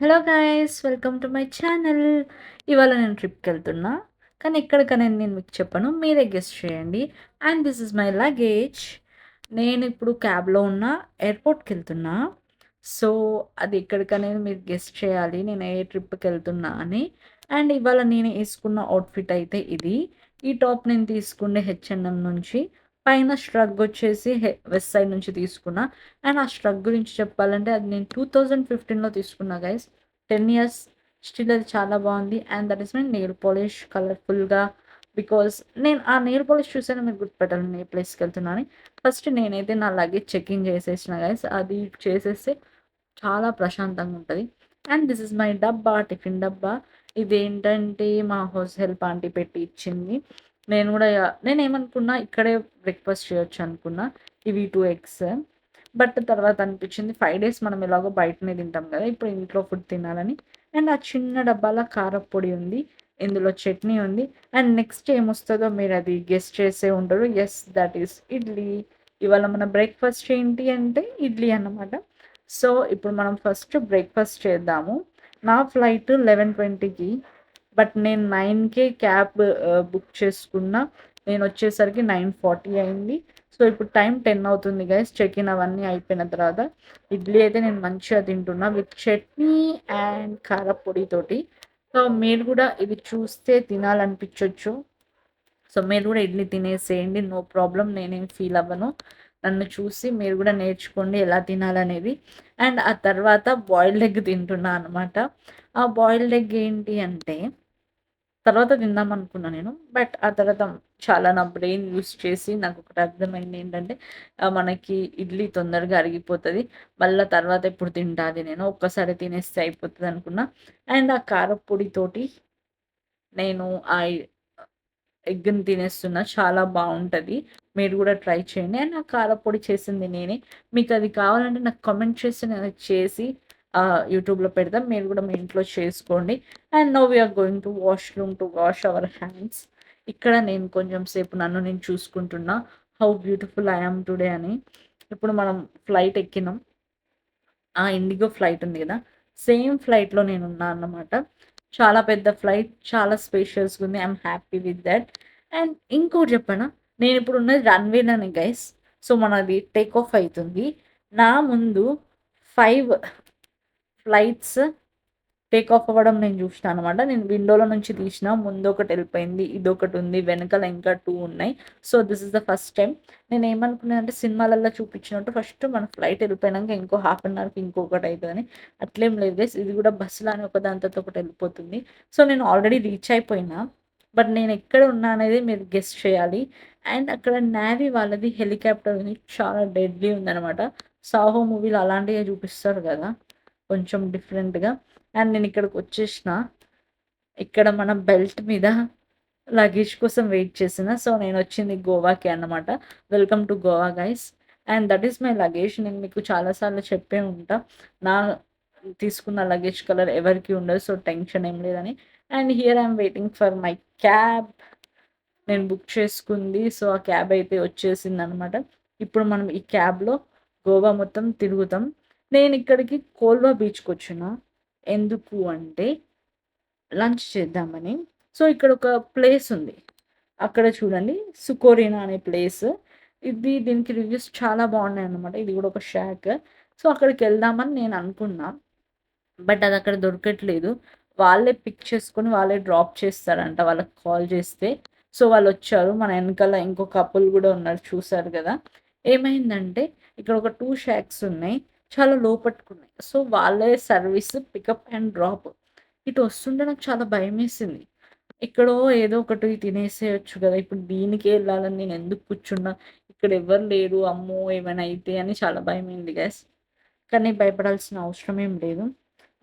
Hello guys, welcome to my channel. ఇవాళ నేను ట్రిప్కి వెళ్తున్నా, కానీ ఎక్కడికనేది నేను మీకు చెప్పను, మీరే గెస్ట్ చేయండి. And this is my luggage. నేను ఇప్పుడు క్యాబ్లో ఉన్న, ఎయిర్పోర్ట్కి వెళ్తున్నా. సో అది ఎక్కడికనేది మీరు గెస్ట్ చేయాలి, నేను ఏ ట్రిప్కి వెళ్తున్నా అని. అండ్ ఇవాళ నేను వేసుకున్న అవుట్ఫిట్ అయితే ఇది. ఈ టాప్ నేను తీసుకుండే హెచ్ఎన్ఎం నుంచి. పైన స్ట్రగ్ వచ్చేసి వెస్ట్ సైడ్ నుంచి తీసుకున్నా. అండ్ ఆ స్ట్రగ్ గురించి చెప్పాలంటే అది నేను 2015లో తీసుకున్నా గైస్. 10 ఇయర్స్ స్టిల్ అది చాలా బాగుంది. And that is my nail polish కలర్ఫుల్గా. బికాస్ నేను ఆ నెయిల్ పాలిష్ చూసాను, మీరు గుర్తుపెట్టాలి నేను ఏ ప్లేస్కి వెళ్తున్నాను. ఫస్ట్ నేనైతే నా లగేజ్ చెకింగ్ చేసేసిన గైస్. అది చేసేస్తే చాలా ప్రశాంతంగా ఉంటుంది. అండ్ దిస్ ఇస్ మై డబ్బా, టిఫిన్ డబ్బా. ఇదేంటంటే మా హౌస్ హెల్ప్ ఆంటీ పెట్టి ఇచ్చింది. నేను కూడా నేను ఏమనుకున్నా, ఇక్కడే బ్రేక్ఫాస్ట్ చేయొచ్చు అనుకున్నా. ఇవి 2 ఎగ్స్. బట్ తర్వాత అనిపించింది 5 డేస్ మనం ఎలాగో బయటనే తింటాం కదా, ఇప్పుడు ఇంట్లో ఫుడ్ తినాలని. అండ్ ఆ చిన్న డబ్బాలో కారప్పొడి ఉంది, ఇందులో చట్నీ ఉంది. అండ్ నెక్స్ట్ ఏమొస్తుందో మీరు అది గెస్ట్ చేసే ఉంటారు. Yes, that is idli. ఇవాళ మన బ్రేక్ఫాస్ట్ ఏంటి అంటే ఇడ్లీ అన్నమాట. సో ఇప్పుడు మనం ఫస్ట్ బ్రేక్ఫాస్ట్ చేద్దాము. నా ఫ్లైట్ 11:20కి. బట్ నేను 9కే క్యాబ్ బుక్ చేసుకున్నా. నేను వచ్చేసరికి 9:40 అయింది. సో ఇప్పుడు టైం 10 అవుతుంది గైస్. చెక్ ఇన్ అవన్నీ అయిపోయిన తర్వాత ఇడ్లీ అయితే నేను మంచిగా తింటున్నా విత్ చట్నీ అండ్ కారపొడితోటి. సో మీరు కూడా ఇది చూస్తే తినాలనిపించవచ్చు. సో మీరు కూడా ఇడ్లీ తినేసేయండి, నో ప్రాబ్లం, నేనేం ఫీల్ అవ్వను. నన్ను చూసి మీరు కూడా నేర్చుకోండి ఎలా తినాలనేది. అండ్ ఆ తర్వాత బాయిల్డ్ ఎగ్ తింటున్నా అనమాట. ఆ బాయిల్డ్ ఎగ్ ఏంటి అంటే తర్వాత తిందాం అనుకున్నా నేను. బట్ ఆ తర్వాత చాలా నా బ్రెయిన్ యూస్ చేసి నాకు ఒకటి అర్థమైంది ఏంటంటే, మనకి ఇడ్లీ తొందరగా అరిగిపోతుంది, మళ్ళీ తర్వాత ఎప్పుడు తింటాది నేను, ఒక్కసారి తినేస్తే అయిపోతుంది అనుకున్నా. అండ్ ఆ కారపొడితోటి నేను ఆ ఎగ్‌ని తినేస్తున్నా. చాలా బావుంటది. మీరు గూడా ట్రై చేయండి. అండ్ ఆ కారప్పొడి చేసింది నేనే. మీకది కావాలంటే నాకు కామెంట్ చేసి నేనది చేసి యూట్యూబ్‌లో పెడతా. మీరు గూడా మీ ఇంట్లో చేసుకోండి. And now we are going to washroom to wash our hands. ఇక్కడ నేను కొంచెం సేపు నన్ను నేను చూసుకుంటున్నా. How beautiful I am today అని. ఇప్పుడు మనం ఫ్లైట్ ఎక్కినాం. ఆ ఇండిగో ఫ్లైట్ ఉంది గదా, సేమ్ ఫ్లైట్‌లో నేనున్నా అన్నమాట. చాలా పెద్ద ఫ్లైట్, చాలా స్పేషియస్‌గా ఉంది. I'm happy with that. And ఇంకోటి చెప్పనా? నేనిప్పుడున్నది రన్‌వేలోనే గైస్. సో, మనది టేక్ ఆఫ్ అయితుంది. నా ముందు 5 ఫ్లైట్స్ టేక్ ఆఫ్ అవ్వడం నేను జూషినా అనమాట. నేను విండోలో నుంచి తీషినా. ముందొకటెళ్ళిపోయింది. ఇదొకటుంది. వెనకాల ఇంకా 2 ఉన్నాయి. So, this is the first time. నేనేమనుకున్నానంటే సినిమాలల్లో చూపిచ్చినట్టు ఫస్ట్ మన ఫ్లైట్ ఎళ్ళిపోయినంక ఇంకో హాఫ్ అన్ అవర్‌కి ఇంకొకటయితదని. అట్లేం లేదు గైస్. ఇది గూడా బస్సులానే ఒకదాని తర్వాత ఒకటెళ్ళిపోతుంది. సో, నేను ఆల్రెడీ రీచ్ అయిపోయినా. బట్ నేనెక్కడ ఉన్నా అనేది మీరు గెస్ చేయాలి. అండ్ అక్కడ నేవీ వాళ్ళది హెలికాప్టర్ ఉంది. చాలా డెడ్లీ ఉందనమాట. 'సాహో' మూవీలో అలాంటియే చూపిస్తారు గదా, కొంచెం డిఫరెంట్‌గా. అండ్ నేనిక్కడికొచ్చేషిన. ఇక్కడ మన బెల్ట్ మీద లగేజ్ కోసం వెయిట్ చేసిన. సో, నేనొచ్చింది గోవాకే అన్నమాట. Welcome to Goa guys. And that is my luggage. నేను మీకు చాలా సార్లు చెప్పే ఉంటా. నా తీసుకున్న లగేజ్ కలర్ ఎవరికీ ఉండదు. సో, టెన్షన్ ఏం లేదని. And here I am waiting for my cab. నేను బుక్ చేసుకుంది. సో, ఆ క్యాబ్ అయితే వచ్చేసిందనమాట. ఇప్పుడు మనం ఈ క్యాబ్‌లో గోవా మొత్తం తిరుగుతాం. నేనిక్కడికి కోల్వా బీచ్‌కొచ్చిన. ఎందుకు అంటే లంచ్ చేద్దామని. సో, ఇక్కడొక ప్లేసుంది. అక్కడ చూడండి, సుకోరీనా అనే ప్లేస్. దీనికి రివ్యూస్ చాలా బాగున్నాయన్నమాట. ఇది గూడా ఒక షాక్. సో, అక్కడికెళ్దామని నేననుకున్నా. బట్ అదక్కడ దొరకట్లేదు. వాళ్ళే పిక్ చేసుకొని, వాళ్ళే డ్రాప్ చేస్తారంట వాళ్ళకి కాల్ చేస్తే. సో, వాళ్ళొచ్చారు. మన ఎనకాల ఇంకో కపుల్ గూడా ఉన్నారు, చూసారు గదా. ఏమైందంటే ఇక్కడ ఒక 2 షాక్స్ ఉన్నాయి. చాలా లోపటికున్నాయి. సో, వాళ్ళే సర్వీస్ పికప్ అండ్ డ్రాప్. ఇటు వస్తుంటే నాకు చాలా భయమేసింది. ఎక్కడో ఏదో ఒకటి తినేసేయొచ్చు గదా, ఇప్పుడు దీనికే ఎళ్ళాలని నేనెందుకు కూర్చున్నా? ఇక్కడ ఎవ్వరు లేరు. అమ్మో! ఏమైనా అయితే అని చాలా భయమైంది గైస్. కానీ భయపడాల్సిన అవసరం ఏం లేదు.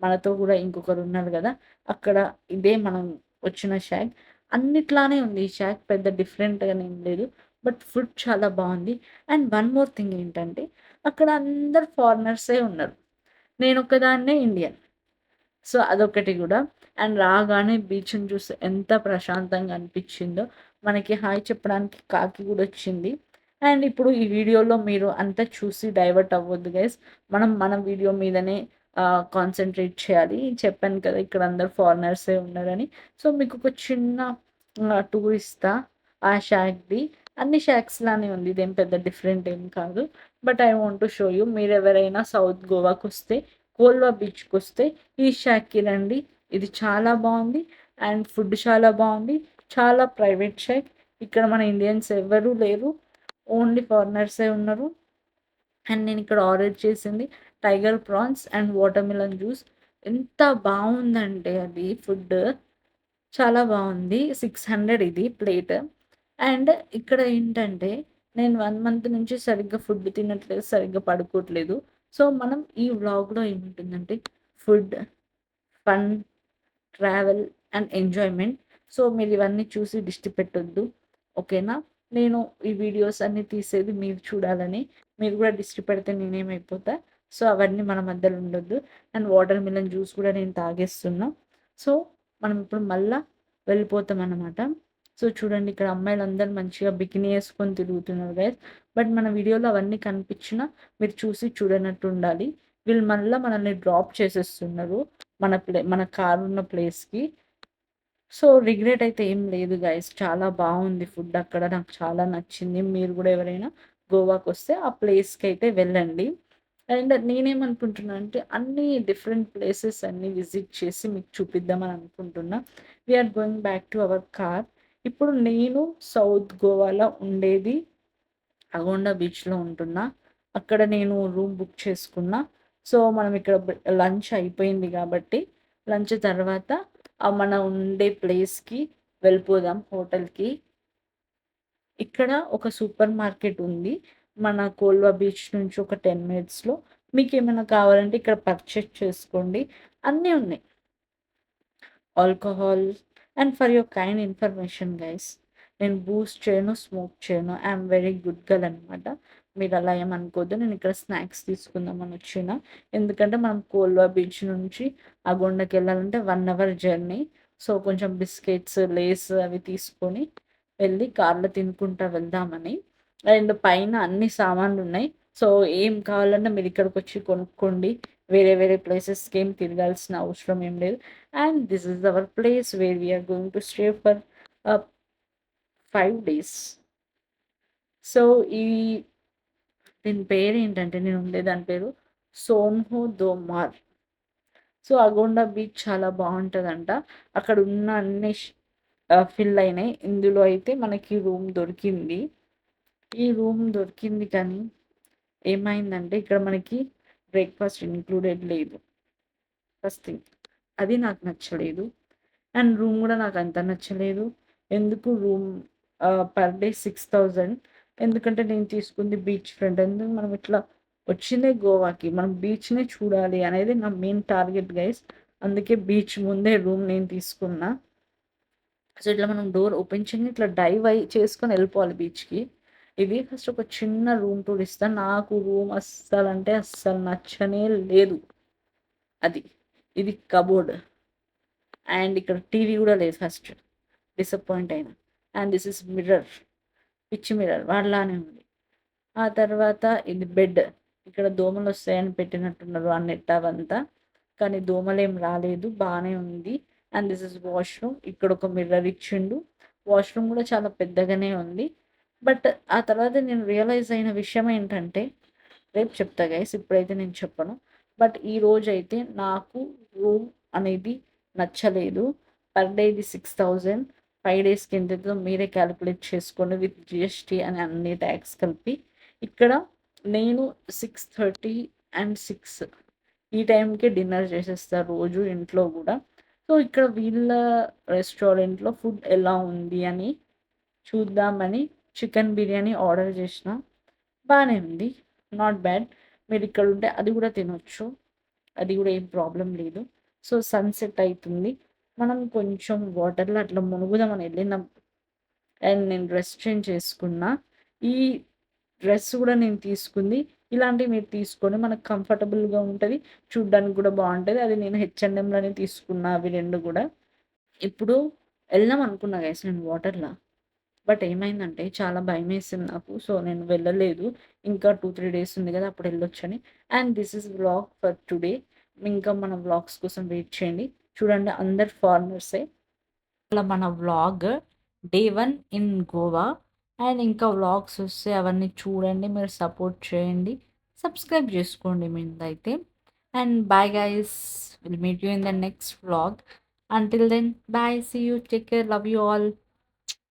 మనతో గూడా ఇంకొకరున్నారు గదా. అక్కడ ఇదే మనం వచ్చిన షాక్. అన్నిట్లానే ఉంది ఈ షాక్. పెద్ద డిఫరెంట్‌గానేం లేదు. బట్ ఫుడ్ చాలా బావుంది. అండ్ వన్ మోర్ థింగ్ ఏంటంటే, అక్కడ అందరూ ఫారినర్సే ఉన్నారు. నేనొక్కదాన్నే ఇండియన్. సో, అదొకటి గూడా. అండ్ రాగానే బీచ్‌ని చూస్తే ఎంత ప్రశాంతంగా అనిపిచ్చిందో. మనకి హాయ్ చెప్పడానికి కాకి గూడొచ్చింది. అండ్ ఇప్పుడు ఈ వీడియోలో మీరు అంతా చూసి డైవర్ట్ అవ్వొద్దు గైస్. మనం మన వీడియో మీదనే కాన్సంట్రేట్ చేయాలి. చెప్పాను కదా! ఇక్కడ అందరూ ఫారినర్సే ఉన్నారని. సో, మీకు ఒక చిన్న టూర్ ఇస్తా ఆ షాక్‌ది. అన్ని షాక్స్ లానే ఉంది. ఇదేం పెద్ద డిఫరెంట్ ఏం కాదు. But I want to show you. మీరెవరైనా సౌత్ గోవాకొస్తే, కోల్వా బీచ్‌కొస్తే ఈ షాక్‌కి రండి. ఇది చాలా బావుంది. అండ్ ఫుడ్ చాలా బావుంది. చాలా ప్రైవేట్ షాక్. ఇక్కడ మన ఇండియన్స్ ఎవ్వరూ లేరు. ఓన్లీ ఫారినర్సే ఉన్నారు. అండ్ నేనిక్కడ ఆర్డర్ చేసింది tiger prawns and water melon juice. ఎంత బావుందంటే అది ఫుడ్ చాలా బావుంది. 600 ఇది ప్లేట్. అండ్ ఇక్కడ ఏంటంటే నేను 1 మంత్ నుంచి సరిగ్గా ఫుడ్ తినట్లేదు. సరిగ్గా పడుకోవట్లేదు. సో, మనం ఈ వ్లాగ్‌లో ఏముంటుందంటే food, fun, travel and enjoyment. So, మీరివన్నీ చూసి దిష్టి పెట్టొద్దు. ఓకేనా? నేను ఈ వీడియోస్ అన్నీ తీసేది మీరు చూడాలని. మీరు గూడా దిష్టి పెడితే నేనేమైపోతా? సో, అవన్నీ మన మధ్యలో ఉండొద్దు. అండ్ వాటర్ మిలన్ జ్యూస్ కూడా నేను తాగేస్తున్నా. సో, మనం ఇప్పుడు మళ్ళా వెళ్ళిపోతామనమాట. సో, చూడండి ఇక్కడ అమ్మాయిలందరూ మంచిగా బికినీ యేసుకొని తిరుగుతున్నారు గైస్. బట్ మన వీడియోలో అవన్నీ కనిపించినా మీరు చూసి చూడనట్టు ఉండాలి. వీళ్ళు మళ్ళా మనల్ని డ్రాప్ చేసేస్తున్నారు. మన కారున్న ప్లేస్‌కి. సో, రిగ్రెట్ అయితే ఏం లేదు గైస్. చాలా బావుంది ఫుడ్ అక్కడ. నాకు చాలా నచ్చింది. మీరు గూడా ఎవరైనా గోవాకొస్తే ఆ ప్లేస్‌కైతే వెళ్ళండి. అండ్ నేనేమనుకుంటున్నా అంటే అన్నీ డిఫరెంట్ ప్లేసెస్ అన్నీ విజిట్ చేసి మీకు చూపిద్దామని అనుకుంటున్నా. We are going back to our car. ఇప్పుడు నేను సౌత్ గోవాలో ఉండేది అగోండా బీచ్‌లో ఉంటున్నా. అక్కడ నేను రూమ్ బుక్ చేసుకున్నా. సో, మనం ఇక్కడ లంచ్ అయిపోయింది గాబట్టి, లంచ్ తర్వాత మనం ఉండే ప్లేస్‌కి వెళ్ళిపోదాం హోటల్‌కి. ఇక్కడ ఒక సూపర్ మార్కెట్ ఉంది. మన కోల్వా బీచ్ నుంచి ఒక 10 మినిట్స్‌లో. మీకేమైనా కావాలంటే ఇక్కడ పర్చేజ్ చేసుకోండి. అన్నీ ఉన్నాయి. Alcohol and for your kind information guys, నేను బూస్ట్ చేయను, స్మోక్ చేయను. ఐయామ్ వెరీ గుడ్ గర్ల్ అనమాట. మీరు అలా ఏమనుకోవద్దు. నేను ఇక్కడ స్నాక్స్ తీసుకుందామని వచ్చిన. ఎందుకంటే మనం కోల్వా బీచ్ నుంచి అగొండకి వెళ్ళాలంటే 1 అవర్ జర్నీ. సో, కొంచెం బిస్కెట్స్, లేస్ అవి తీసుకొని వెళ్ళి కార్లో తినుకుంటా వెళ్దామని. అండ్ పైన అన్ని సామాన్లు ఉన్నాయి. సో, ఏం కావాలన్నా మీరు ఇక్కడికి వచ్చి కొనుక్కోండి. వేరే వేరే ప్లేసెస్‌కి ఏం తిరగాల్సిన అవసరం ఏం లేదు. And this is our place where we are going to stay for 5 days. So, ఈ దీని పేరేంటంటే నేను ఉండే దాని పేరు సోన్హో దోమార్. సో, అగోండా బీచ్ చాలా బావుంటదంట. అక్కడ ఉన్న అన్ని ఫిల్ అయినాయి. ఇందులో అయితే మనకి రూమ్ దొరికింది. ఈ రూమ్ దొరికింది కానీ ఏమైందంటే ఇక్కడ మనకి బ్రేక్‌ఫాస్ట్ ఇంక్లూడెడ్ లేదు. First thing. అది నాకు నచ్చలేదు. అండ్ రూమ్ గూడా నాకంత నచ్చలేదు. ఎందుకు రూమ్ పర్ డే 6,000. ఎందుకంటే నేను తీసుకుంది బీచ్ ఫ్రంట్. ఎందుకు మనం ఇట్లా వచ్చిందే గోవాకి. మనం బీచ్‌నే చూడాలి అనేది నా మెయిన్ టార్గెట్ గైస్. అందుకే బీచ్ ముందే రూమ్ నేను తీసుకున్నా. సో, ఇట్లా మనం డోర్ ఓపెన్ చేయంగానే ఇట్లా డైవ్ చేసుకొని వెళ్ళిపోవాలి బీచ్‌కి. ఇది ఫస్ట్ ఒక చిన్న రూమ్ టూర్ ఇస్తా. నాకు రూమ్ అస్సలంటే అస్సలు నచ్చనే లేదు. అది. ఇది కబోర్డ్. అండ్ ఇక్కడ టీవీ గూడా లేదు ఫస్ట్. డిసప్పాయింట్ అయినా. And this is mirror. పిచ్చి మిర్రర్ వాడిలానే ఉంది. ఆ తర్వాత ఇది బెడ్. ఇక్కడ దోమలొస్తాయని పెట్టినట్టున్నారు ఆ నెట్ అవంతా. కానీ దోమలేం రాలేదు. బానే ఉంది. And this is washroom. ఇక్కడ ఒక మిర్రర్ ఇచ్చిండు. వాష్‌రూమ్ గూడా చాలా పెద్దగానే ఉంది. బట్ ఆ తర్వాత నేను రియలైజ్ అయిన విషయం ఏంటంటే, రేపు చెప్తా గైస్. ఇప్పుడైతే నేను చెప్పను. బట్ ఈరోజైతే నాకు రూమ్ అనేది నచ్చలేదు. పర్ డేది 6,000. 5 డేస్‌కి ఎంతైతదో మీరే క్యాలిక్యులేట్ చేసుకోండి విత్ జీఎస్టీ అని అన్ని ట్యాక్స్ కలిపి. ఇక్కడ నేను 6:30 అండ్ 6 ఈ టైంకే డిన్నర్ చేసేస్తా రోజు ఇంట్లో గూడా. సో, ఇక్కడ వీళ్ళ రెస్టారెంట్‌లో ఫుడ్ ఎలా ఉంది అని చూద్దామని చికెన్ బిర్యానీ ఆర్డర్ చేసిన. బానే ఉంది. Not bad. మీరిక్కడుంటే అది గూడా తినొచ్చు. అది గూడా ఏం ప్రాబ్లమ్ లేదు. సో, సన్‌సెట్ అయితుంది. మనం కొంచెం వాటర్‌లో అట్లా మునుగుదామని ఎళ్ళినాం. అండ్ నేను డ్రెస్ చేంజ్ చేసుకున్నా. ఈ డ్రెస్ గూడా నేను తీసుకుంది. ఇలాంటివి మీరు తీసుకోండి. మనకు కంఫర్టబుల్‌గా ఉంటది. చూడ్డానికి గూడా బావుంటది. అది నేను హెచ్‌ఎండ్‌ఎంలోనే తీసుకున్నా అవి 2 గూడా. ఇప్పుడు ఎళ్దాం అనుకున్నా గైస్ నేను వాటర్‌ల. బట్ ఏమైందంటే చాలా భయమేసింది నాకు. సో, నేను వెళ్ళలేదు. ఇంకా 2, 3 డేస్ ఉంది గదా! అప్పుడు ఎళ్ళొచ్చని. And this is vlog for today. ఇంకా మన వ్లాగ్స్ కోసం వెయిట్ చేయండి. చూడండి అందరు ఫారినర్సే. అలా మన vlog day 1 in Goa. And ఇంకా వ్లాగ్స్ వస్తే అవన్నీ చూడండి. మీరు సపోర్ట్ చేయండి. సబ్స్క్రైబ్ చేసుకోండి మీదైతే. And bye guys. Will meet you in the next vlog. Until then bye. See you. Take care. Love you all.